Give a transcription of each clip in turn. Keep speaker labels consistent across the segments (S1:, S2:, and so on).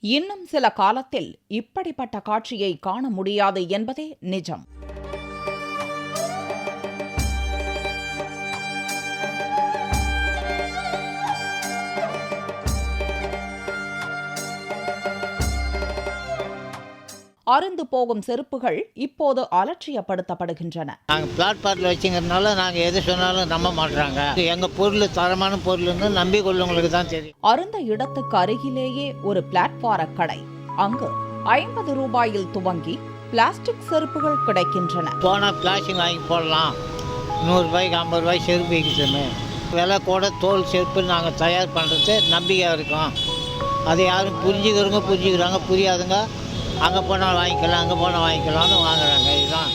S1: இன்னும் சில காலத்தில் இப்படிப்பட்ட காட்சியை காண முடியாது என்பதே நிஜம். அருந்து போகும் செருப்புகள் இப்போது அலட்சியப்படுத்தப்படுகின்றன.
S2: நாங்கள் பிளாட்பார்ட்டில் வச்சுங்கிறதுனால நாங்கள் எது சொன்னாலும் நம்ப மாட்டுறாங்க. எங்கள் பொருள் தரமான பொருள்னு நம்பி கொள்ளவங்களுக்கு தான் தெரியும்.
S1: அருந்த இடத்துக்கு அருகிலேயே ஒரு பிளாட்பார கடை. அங்கு 50 ரூபாயில் துவங்கி பிளாஸ்டிக் செருப்புகள் கிடைக்கின்றன.
S2: போனால் பிளாஸ்டிக் வாங்கி போடலாம், 100 ரூபாய்க்கு 50 ரூபாய் செருப்பு வைக்கிச்சுன்னு விலை கூட தோல் செருப்பு நாங்கள் தயார் பண்ணுறது நம்பிக்கையாக இருக்கும். அதை யாரும் புரிஞ்சுக்கிறாங்க, புரியாதுங்க அங்கே போனால் வாங்கிக்கலாம், அங்கே போனால் வாங்கிக்கலாம்னு வாங்குறாங்க. இதுதான்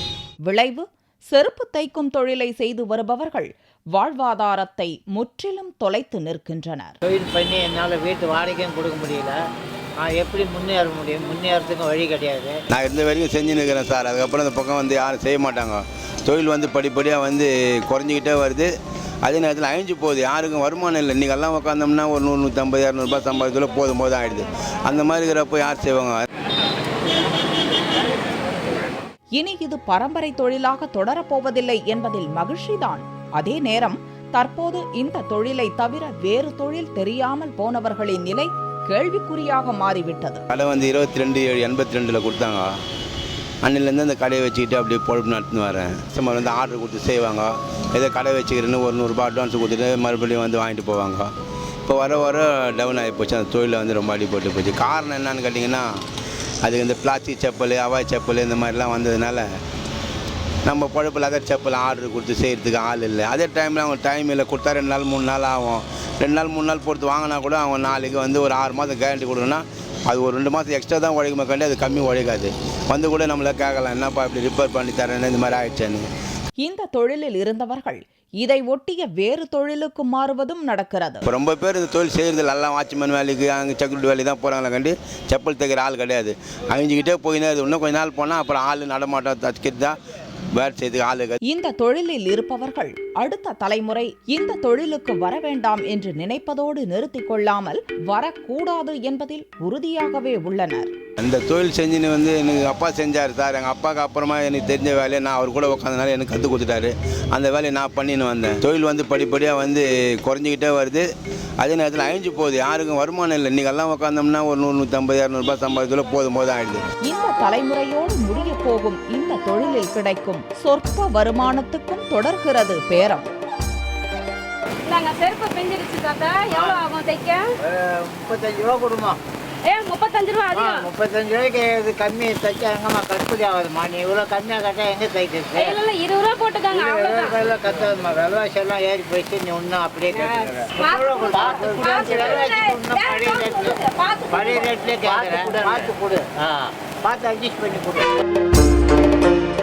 S1: விளைவு. செருப்பு தைக்கும் தொழிலை செய்து வருபவர்கள் வாழ்வாதாரத்தை முற்றிலும் தொலைத்து நிற்கின்றனர்.
S2: தொழில் பண்ணி என்னால் வீட்டு வாடகையும் கொடுக்க முடியல. நான் எப்படி முன்னேற முடியும்? முன்னேறதுக்கும் வழி கிடையாது.
S3: நான் இருந்த வரைக்கும் செஞ்சு நிற்கிறேன் சார். அதுக்கப்புறம் இந்த பக்கம் வந்து யாரும் செய்ய மாட்டாங்க. தொழில் படிப்படியாக குறைஞ்சிக்கிட்டே வருது. அதே நேரத்தில் அழிஞ்சு போகுது. யாருக்கும் வருமானம் இல்லை. இன்றைக்கெல்லாம் உட்காந்தோம்னா ஒரு 100, 150, 200 ரூபாய் சம்பாதித்துல போதும் ஆகிடுது. அந்த மாதிரி இருக்கிறப்போ யார் செய்வாங்க?
S1: இனி இது பரம்பரை தொழிலாக தொடரப்போவதில்லை என்பதில் மகிழ்ச்சிதான். அதே நேரம் தற்போது இந்த தொழிலை தவிர வேறு தொழில் தெரியாமல் போனவர்களின் நிலை கேள்விக்குறியாக மாறிவிட்டது.
S3: கடை 22/7/82 கொடுத்தாங்க. அன்னிலேருந்து அந்த கடையை வச்சுக்கிட்டு அப்படியே பொழப்பு நடத்துன்னு வரேன். சும்மா ஆர்டர் கொடுத்து செய்வாங்க. ஏதோ கடை வச்சுக்கிறேன்னு ஒரு 100 ரூபாய் அட்வான்ஸ் கொடுத்துட்டு மறுபடியும் வாங்கிட்டு போவாங்க. இப்போ வர டவுன் ஆகி போச்சு. அந்த தொழிலை ரொம்ப அடிபட்டு போச்சு. காரணம் என்னன்னு கேட்டிங்கன்னா, அதுக்கு இந்த பிளாஸ்டிக் செப்பல், ஹவாய் செப்பல் இந்த மாதிரிலாம் வந்ததுனால நம்ம பொழப்பில் அதர் செப்பல் ஆர்டர் கொடுத்து செய்கிறதுக்கு ஆள் இல்லை. அதே டைமில் அவங்க டைம் இல்லை. கொடுத்தா 2 நாள் 3 நாள் ஆகும். 2 நாள் 3 நாள் பொறுத்து வாங்கினா கூட அவங்க நாளைக்கு ஒரு 6 மாதம் கேரண்டி கொடுக்கணும்னா அது ஒரு 2 மாதம் எக்ஸ்ட்ரா தான் உழைக்குமே கண்டி அது கம்மி உழைக்காது. கூட நம்மளை கேட்கலாம், என்னப்பா இப்படி ரிப்பேர் பண்ணி தரேன்னு இந்த மாதிரி ஆயிடுச்சேன்னு.
S1: இந்த தொழிலில் இருந்தவர்கள் இதை ஒட்டிய வேறு தொழிலுக்கு மாறுவதும் நடக்கிறது.
S3: இப்போ ரொம்ப பேர் இந்த தொழில் செய்கிறது எல்லாம் வாட்ச்மேன் வேலைக்கு, அங்கே செக்யூரிட்டி வேலைக்கு தான் போகிறாங்களே கண்டி செப்பல் தைக்கிற ஆள் கிடையாது. அழிஞ்சிக்கிட்டே போயினே அது. இன்னும் கொஞ்ச நாள் போனால் அப்புறம் ஆள் நடமாட்டம் தச்சுக்கிட்டு தான் வேறு செய்யறதுக்கு ஆள்.
S1: இந்த தொழிலில் இருப்பவர்கள் அடுத்த தலைமுறை இந்த தொழிலுக்கு வர வேண்டாம் என்று நினைப்பதோடு நிறுத்திக் கொள்ளாமல் வரக்கூடாது என்பதில் உறுதியாகவே உள்ளனர்.
S3: அந்த தொழில் செஞ்சுன்னு எனக்கு அப்பா செஞ்சார் சார். எங்கள் அப்பாவுக்கு அப்புறமா எனக்கு தெரிஞ்ச வேலையை நான் அவர் கூட உட்காந்தனால எனக்கு கற்றுக் கொடுத்துட்டாரு. அந்த வேலையை நான் பண்ணின்னு வந்தேன். தொழில் படிப்படியாக குறைஞ்சிக்கிட்டே வருது. அதே நேரத்தில் அழிஞ்சு போகுது. யாருக்கும் வருமானம் இல்லை. இன்றைக்கெல்லாம் உட்காந்தோம்னா ஒரு 100, 150, 200 ரூபாய் சம்பாதித்துல போதும் ஆகிடுது.
S1: இந்த தலைமுறையோடு முடிய போகும் இந்த தொழிலில் கிடைக்கும் சொற்ப வருமானத்துக்கும் தொடர்கிறது பேரம்.
S4: செருப்பு பிஞ்சிருச்சு தாத்தா, எவ்வளோ ஆகும் தைக்க?
S2: 35 ரூபா கொடுமா.
S4: 35 ரூபா அதிகம்.
S2: 35 ரூபாய்க்கு இது கம்மி தைச்சா எங்கம்மா கட்டுப்படி ஆகுதுமா? நீ இவ்வளோ கம்மியாக கட்டா எங்கே தைக்கிறது?
S4: இல்லை 20 ரூபா போட்டுக்காங்க.
S2: 20 ரூபாயெல்லாம் கத்தாதுமா. விலைவாசி எல்லாம் ஏறி போயிடுச்சு. நீ இன்னும் அப்படியே பழைய ரேட்லேயே கேட்குறேன். பார்த்து கொடு, பார்த்து அட்ஜஸ்ட் பண்ணி கொடு.